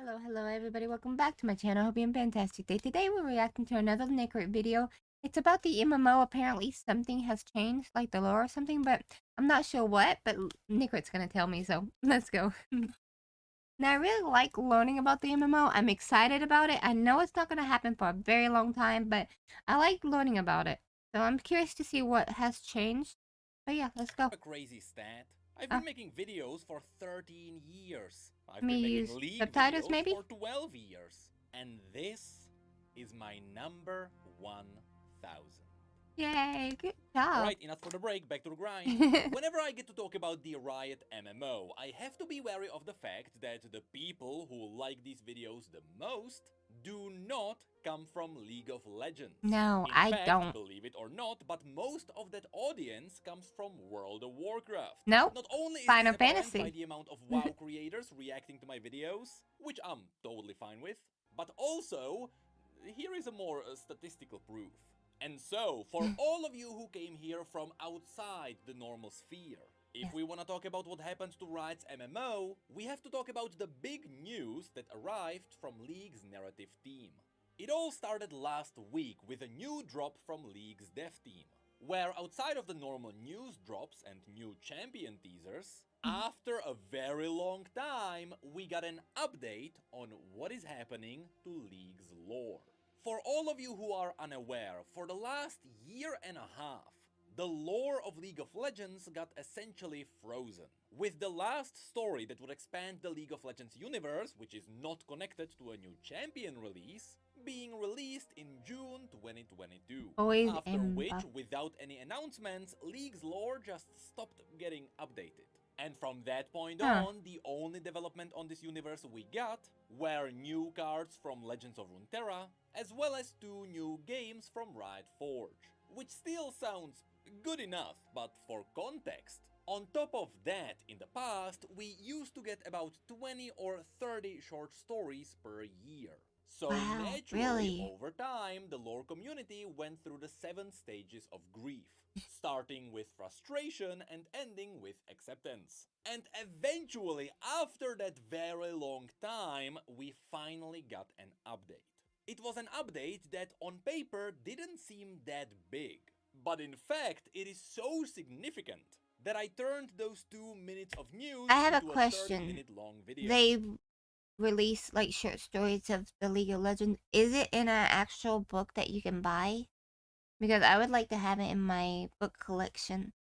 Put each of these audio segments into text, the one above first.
Hello everybody, welcome back to my channel. Hope you're having a fantastic day. Today we're reacting to another Necrit video. It's about the MMO. Apparently something has changed, like the lore or something, but I'm not sure what, but Necrit's gonna tell me, so let's go. Now I really like learning about the MMO. I'm excited about it. I know it's not gonna happen for a very long time, but I like learning about it. So I'm curious to see what has changed. But yeah, let's go. A crazy stat. I've Oh, been making videos for 13 years. let I've me been making use League subtitles videos maybe? for 12 years. And this is my number 1,000. Yay, good job. Alright, enough for the break, back to the grind. Whenever I get to talk about the Riot MMO, I have to be wary of the fact that the people who like these videos the most do not come from League of Legends. No, In I fact, don't. believe it or not, but most of that audience comes from World of Warcraft. Nope. Not only is Final this apparent by Fantasy. the amount of WoW creators reacting to my videos, which I'm totally fine with, but also, here is a more statistical proof. And so, for all of you who came here from outside the normal sphere, if we want to talk about what happened to Riot's MMO, we have to talk about the big news that arrived from League's narrative team. It all started last week with a new drop from League's dev team, where outside of the normal news drops and new champion teasers, after a very long time, we got an update on what is happening to League's lore. For all of you who are unaware, for the last year and a half, the lore of League of Legends got essentially frozen, with the last story that would expand the League of Legends universe, which is not connected to a new champion release, being released in June 2022. Boys After and which, buff. without any announcements, League's lore just stopped getting updated. And from that point Huh. on, the only development on this universe we got were new cards from Legends of Runeterra, as well as 2 new games from Riot Forge, which still sounds good enough, but for context, on top of that, in the past, we used to get about 20 or 30 short stories per year. So Wow, naturally, really? over time, the lore community went through the 7 stages of grief, starting with frustration and ending with acceptance. And eventually, after that very long time, we finally got an update. It was an update that on paper didn't seem that big, but in fact it is so significant that I turned those 2 minutes of news I have a into a question. 30-minute long video. They release like short stories of the League of Legends. Is it in an actual book that you can buy? Because I would like to have it in my book collection.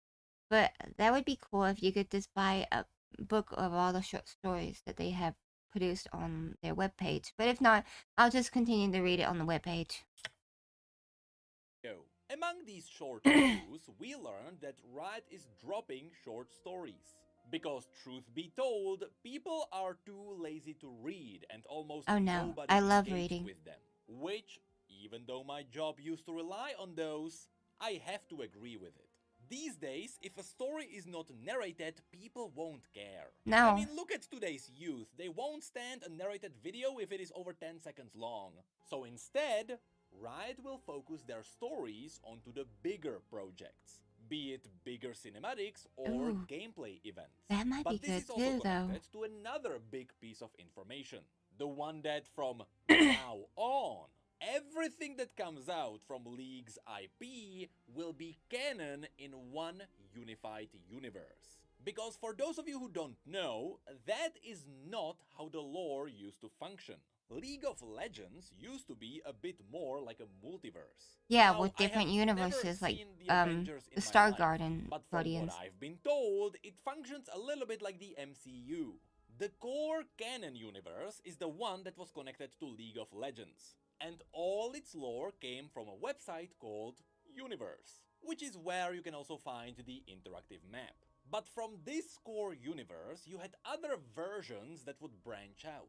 But that would be cool if you could just buy a book of all the short stories that they have produced on their webpage. But if not, I'll just continue to read it on the webpage. Among these short news, we learned that Riot is dropping short stories. Because truth be told, people are too lazy to read and almost Oh no, nobody I love engaged reading. with them. Which, even though my job used to rely on those, I have to agree with it. These days, if a story is not narrated, people won't care. No. I mean, look at today's youth. They won't stand a narrated video if it is over 10 seconds long. So instead, Riot will focus their stories onto the bigger projects, be it bigger cinematics or Ooh, gameplay events. that might But be this good is also too, though. connected to another big piece of information. The one that from now on, everything that comes out from League's IP will be canon in one unified universe. Because for those of you who don't know, that is not how the lore used to function. League of Legends used to be a bit more like a multiverse. Yeah, Now, with I have different never universes, like seen the Avengers the in my Star life, Garden but from what Guardians. I've been told, it functions a little bit like the MCU. The core canon universe is the one that was connected to League of Legends, and all its lore came from a website called Universe, which is where you can also find the interactive map. But from this core universe, you had other versions that would branch out.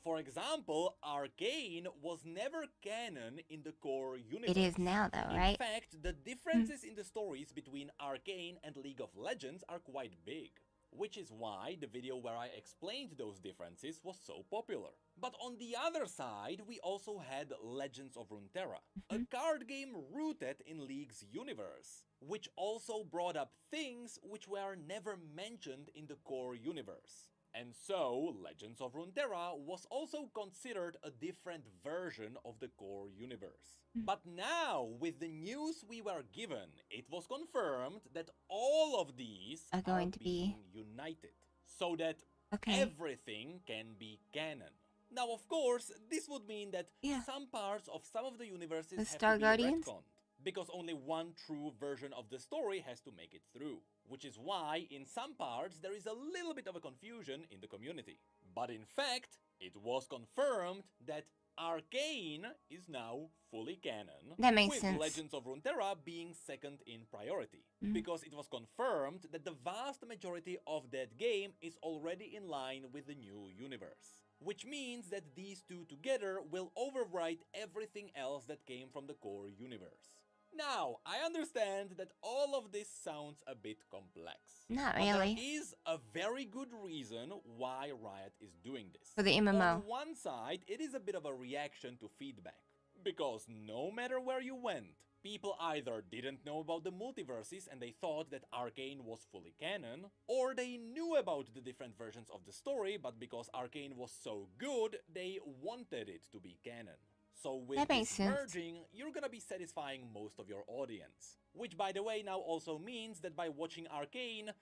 For example, Arcane was never canon in the core universe. It is now, though, In right? fact, the differences in the stories between Arcane and League of Legends are quite big, which is why the video where I explained those differences was so popular. But on the other side, we also had Legends of Runeterra, a card game rooted in League's universe, which also brought up things which were never mentioned in the core universe. And so, Legends of Runeterra was also considered a different version of the core universe. But now, with the news we were given, it was confirmed that all of these Are going to be being united, so that okay. everything can be canon. Now, of course, this would mean that Yeah. some parts of some of the universes The have Star to be Guardians? retconned, because only one true version of the story has to make it through. Which is why, in some parts, there is a little bit of a confusion in the community. But in fact, it was confirmed that Arcane is now fully canon, That makes with sense. Legends of Runeterra being second in priority, Mhm. because it was confirmed that the vast majority of that game is already in line with the new universe. Which means that these two together will overwrite everything else that came from the core universe. Now, I understand that all of this sounds a bit complex. Not But really. there is a very good reason why Riot is doing this. For the MMO. On one side, it is a bit of a reaction to feedback. Because no matter where you went, people either didn't know about the multiverses and they thought that Arcane was fully canon, or they knew about the different versions of the story, but because Arcane was so good, they wanted it to be canon. So with That makes this sense. merging, you're gonna be satisfying most of your audience. Which, by the way, now also means that by watching Arcane,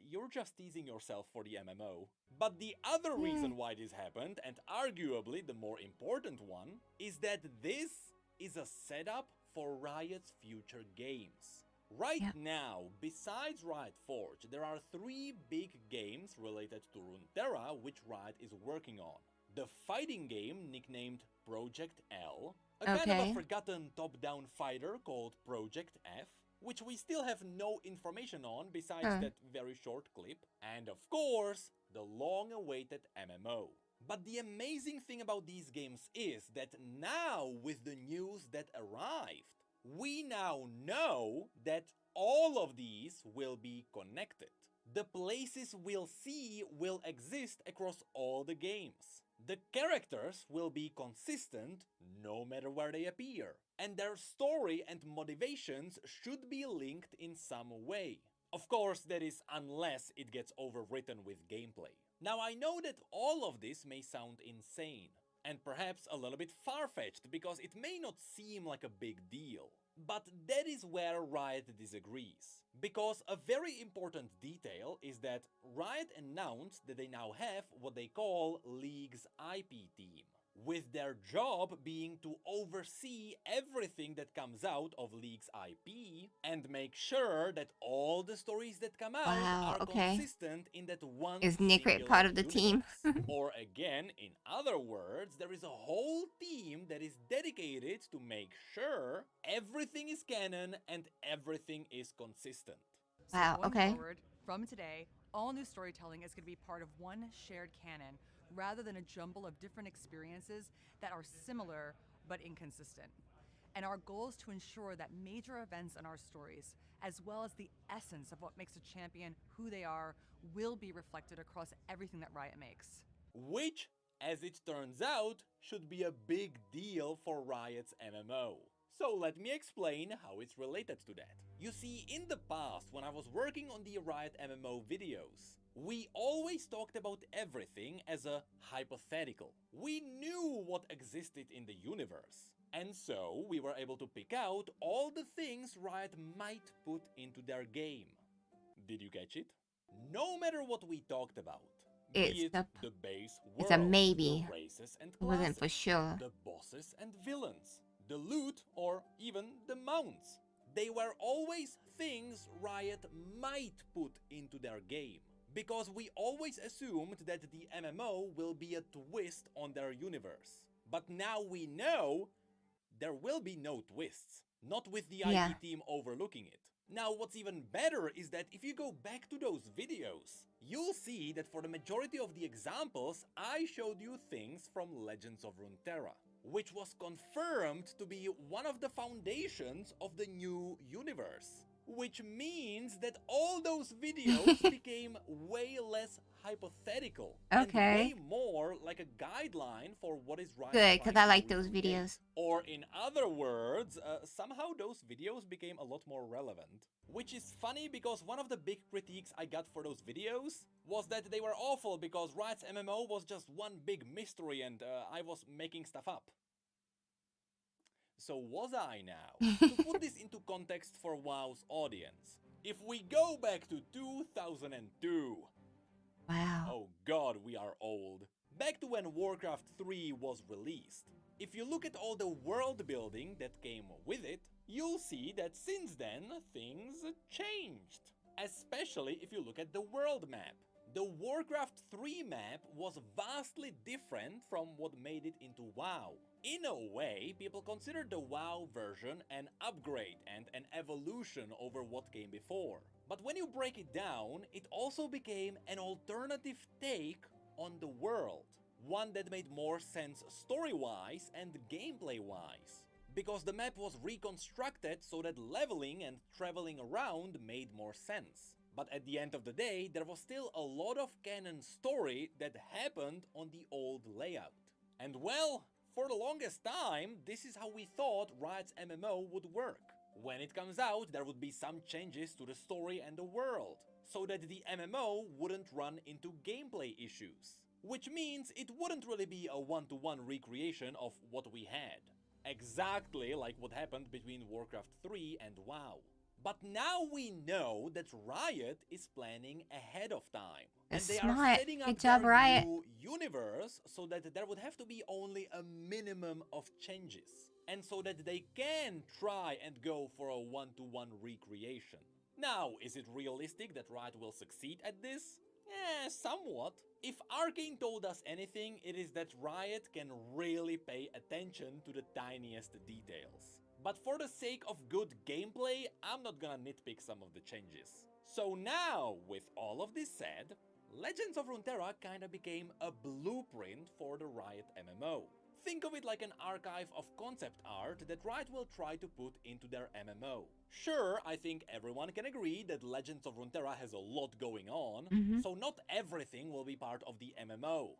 you're just teasing yourself for the MMO. But the other reason why this happened, and arguably the more important one, is that this is a setup for Riot's future games. Right now, besides Riot Forge, there are 3 big games related to Runeterra which Riot is working on. The fighting game nicknamed Project L, a kind of a forgotten top-down fighter called Project F, which we still have no information on besides that very short clip, and of course, the long-awaited MMO. But the amazing thing about these games is that now, with the news that arrived, we now know that all of these will be connected. The places we'll see will exist across all the games. The characters will be consistent no matter where they appear, and their story and motivations should be linked in some way. Of course, that is unless it gets overwritten with gameplay. Now, I know that all of this may sound insane, and perhaps a little bit far-fetched because it may not seem like a big deal. But that is where Riot disagrees. Because a very important detail is that Riot announced that they now have what they call League's IP team, with their job being to oversee everything that comes out of League's IP and make sure that all the stories that come out are consistent in that one Is Necrit part of the team? Or again, in other words, there is a whole team that is dedicated to make sure everything is canon and everything is consistent. Wow, So going forward, from today, all new storytelling is going to be part of one shared canon, rather than a jumble of different experiences that are similar but inconsistent. And our goal is to ensure that major events in our stories, as well as the essence of what makes a champion who they are, will be reflected across everything that Riot makes. Which, as it turns out, should be a big deal for Riot's MMO. So let me explain how it's related to that. You see, in the past, when I was working on the Riot MMO videos, we always talked about everything as a hypothetical. We knew what existed in the universe. And so we were able to pick out all the things Riot might put into their game. Did you catch it? No matter what we talked about, be it the base world, it's a maybe. the races and It classes, wasn't for sure. the bosses and villains, the loot or even the mounts. They were always things Riot might put into their game. Because we always assumed that the MMO will be a twist on their universe. But now we know there will be no twists. Not with the IP team overlooking it. Now, what's even better is that if you go back to those videos, you'll see that for the majority of the examples, I showed you things from Legends of Runeterra, which was confirmed to be one of the foundations of the new universe. Which means that all those videos became way less hypothetical Okay. and way more like a guideline for what is right. Good, because I like those videos. Or in other words, somehow those videos became a lot more relevant. Which is funny because one of the big critiques I got for those videos was that they were awful because Riot's MMO was just one big mystery and I was making stuff up. So was I now? To put this into context for WoW's audience, if we go back to 2002, Wow. oh god, we are old. Back to when Warcraft 3 was released. If you look at all the world building that came with it, you'll see that since then things changed. Especially if you look at the world map. The Warcraft 3 map was vastly different from what made it into WoW. In a way, people considered the WoW version an upgrade and an evolution over what came before. But when you break it down, it also became an alternative take on the world. One that made more sense story-wise and gameplay-wise. Because the map was reconstructed so that leveling and traveling around made more sense. But at the end of the day, there was still a lot of canon story that happened on the old layout. And well, for the longest time, this is how we thought Riot's MMO would work. When it comes out, there would be some changes to the story and the world, so that the MMO wouldn't run into gameplay issues. Which means it wouldn't really be a one-to-one recreation of what we had. Exactly like what happened between Warcraft 3 and WoW. But now we know that Riot is planning ahead of time. That's and they smart. are setting up Good job, their Riot. new universe so that there would have to be only a minimum of changes. And so that they can try and go for a one-to-one recreation. Now, is it realistic that Riot will succeed at this? Somewhat. If Arcane told us anything, it is that Riot can really pay attention to the tiniest details. But for the sake of good gameplay, I'm not gonna nitpick some of the changes. So now, with all of this said, Legends of Runeterra kinda became a blueprint for the Riot MMO. Think of it like an archive of concept art that Riot will try to put into their MMO. Sure, I think everyone can agree that Legends of Runeterra has a lot going on, so not everything will be part of the MMO.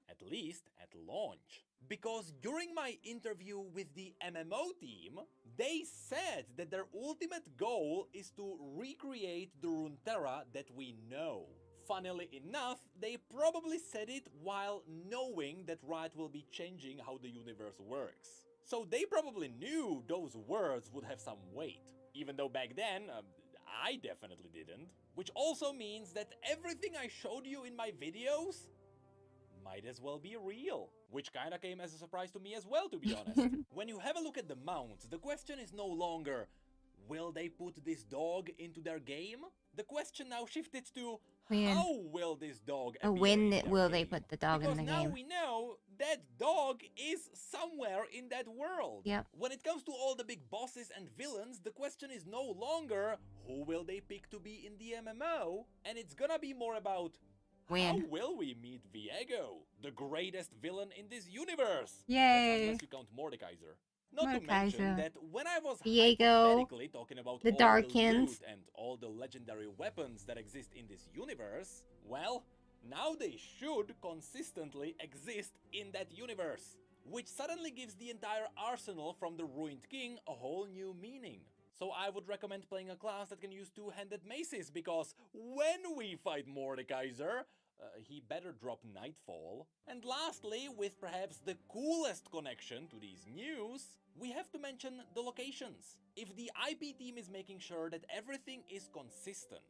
At least at launch. Because during my interview with the MMO team, they said that their ultimate goal is to recreate the Runeterra that we know. Funnily enough, they probably said it while knowing that Riot will be changing how the universe works. So they probably knew those words would have some weight. Even though back then, I definitely didn't. Which also means that everything I showed you in my videos might as well be real. Which kinda came as a surprise to me as well, to be honest. When you have a look at the mounts, the question is no longer, will they put this dog into their game? The question now shifted to, how will this dog appear When in their will they game? put the dog Because in the now game? we know that dog is somewhere in that world. Yep. When it comes to all the big bosses and villains, the question is no longer, who will they pick to be in the MMO? And it's gonna be more about, how will we meet Viego, the greatest villain in this universe? Yay. That's unless you count Mordekaiser. Not to mention that when I was Viego, hypothetically talking about the all Darkins, the loot and all the legendary weapons that exist in this universe, well, now they should consistently exist in that universe. Which suddenly gives the entire arsenal from the Ruined King a whole new meaning. So I would recommend playing a class that can use two-handed maces, because when we fight Mordekaiser, he better drop Nightfall. And lastly, with perhaps the coolest connection to these news, we have to mention the locations. If the IP team is making sure that everything is consistent,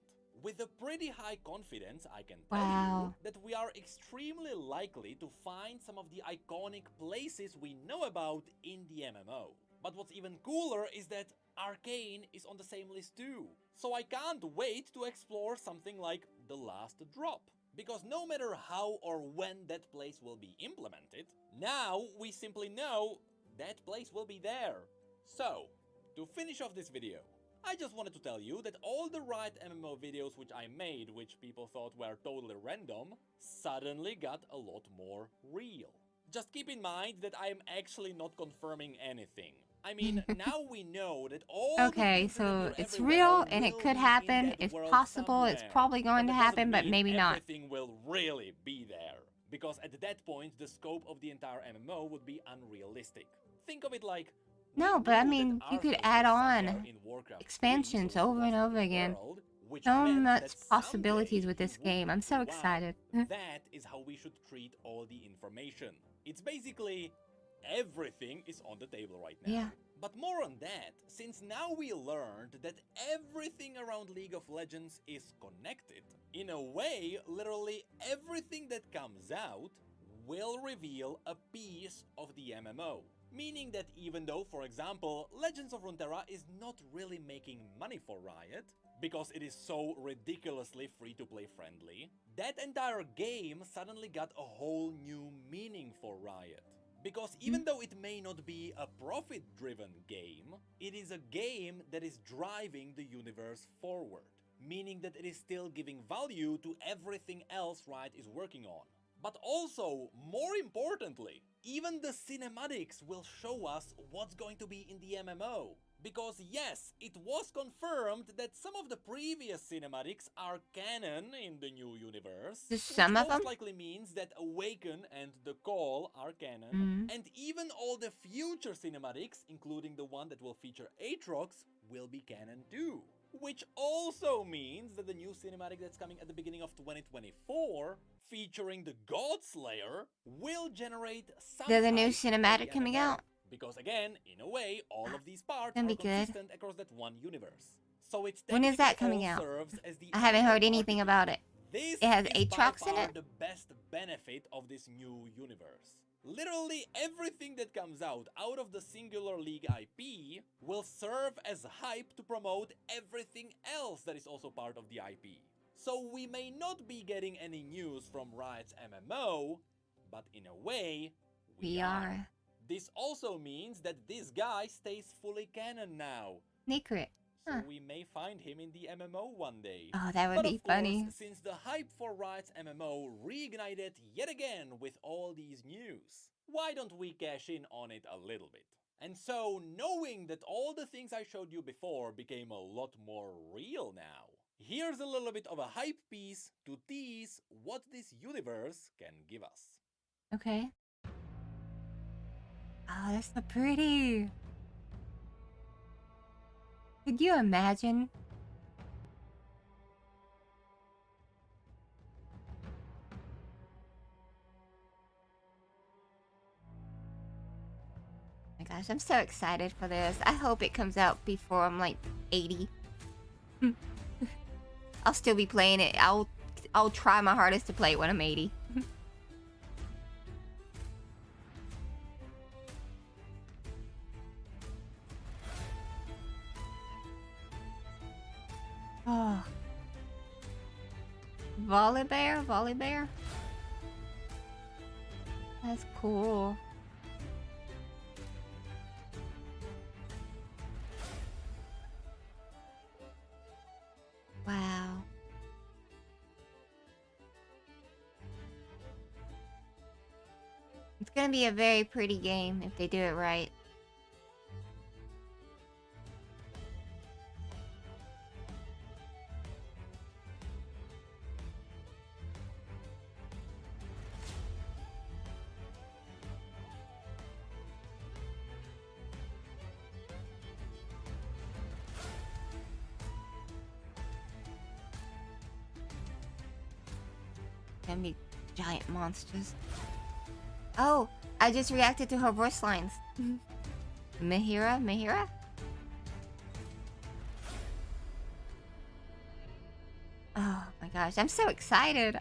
with a pretty high confidence, I can tell you that we are extremely likely to find some of the iconic places we know about in the MMO. But what's even cooler is that Arcane is on the same list too. So I can't wait to explore something like the Last Drop. Because no matter how or when that place will be implemented, now we simply know that place will be there. So, to finish off this video, I just wanted to tell you that all the Riot MMO videos which I made, which people thought were totally random, suddenly got a lot more real. Just keep in mind that I am actually not confirming anything. I mean, now we know that all Okay, the things that so appear it's everywhere real and it will could be happen. in that It's world possible. It's somewhere. probably going But to that doesn't happen, but mean maybe not. everything will really be there. Because at that point, the scope of the entire MMO would be unrealistic. Think of it like No, but I mean, you could add on expansions over and over again. So much possibilities with this game. I'm so excited. That is how we should treat all the information. It's basically everything is on the table right now. Yeah. But more on that, since now we learned that everything around League of Legends is connected, in a way, literally everything that comes out will reveal a piece of the MMO. Meaning that even though, for example, Legends of Runeterra is not really making money for Riot, because it is so ridiculously free-to-play friendly, that entire game suddenly got a whole new meaning for Riot. Because even though it may not be a profit-driven game, it is a game that is driving the universe forward. Meaning that it is still giving value to everything else Riot is working on. But also, more importantly, even the cinematics will show us what's going to be in the MMO. Because yes, it was confirmed that some of the previous cinematics are canon in the new universe. Just some of them? Most likely means that Awaken and The Call are canon. And even all the future cinematics, including the one that will feature Aatrox, will be canon too. Which also means that the new cinematic that's coming at the beginning of 2024, featuring the Godslayer, will generate some There's a new hype for the cinematic coming MMO. out. Because again, in a way, all of these parts Gonna are be good. consistent across that one universe. So it's When is that technically coming all out? serves as the I haven't heard MMO anything archetype. about it. This It has is Aatrox by in far it? the best benefit of this new universe. Literally everything that comes out of the singular League IP will serve as hype to promote everything else that is also part of the IP. So we may not be getting any news from Riot's MMO, but in a way, we are. This also means that this guy stays fully canon now. Necrit. So we may find him in the MMO one day. Oh, that would But be of course, funny. since the hype for Riot's MMO reignited yet again with all these news, why don't we cash in on it a little bit? And so, knowing that all the things I showed you before became a lot more real now, here's a little bit of a hype piece to tease what this universe can give us. Okay. Oh, that's so pretty. Could you imagine? Oh my gosh, I'm so excited for this. I hope it comes out before I'm like 80. I'll still be playing it. I'll try my hardest to play it when I'm 80. Oh. Volibear? That's cool. Wow. It's gonna be a very pretty game if they do it right. Gonna be giant monsters. Oh, I just reacted to her voice lines. Mahira? Oh my gosh, I'm so excited.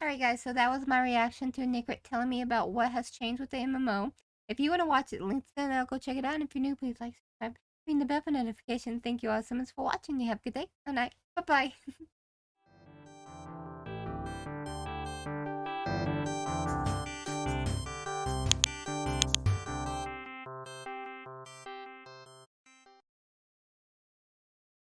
Alright guys, so that was my reaction to Necrit telling me about what has changed with the MMO. If you want to watch it, links down there, go check it out. And if you're new, please like, subscribe, ring the bell for notifications. Thank you all so much for watching. You have a good day, good night, bye-bye.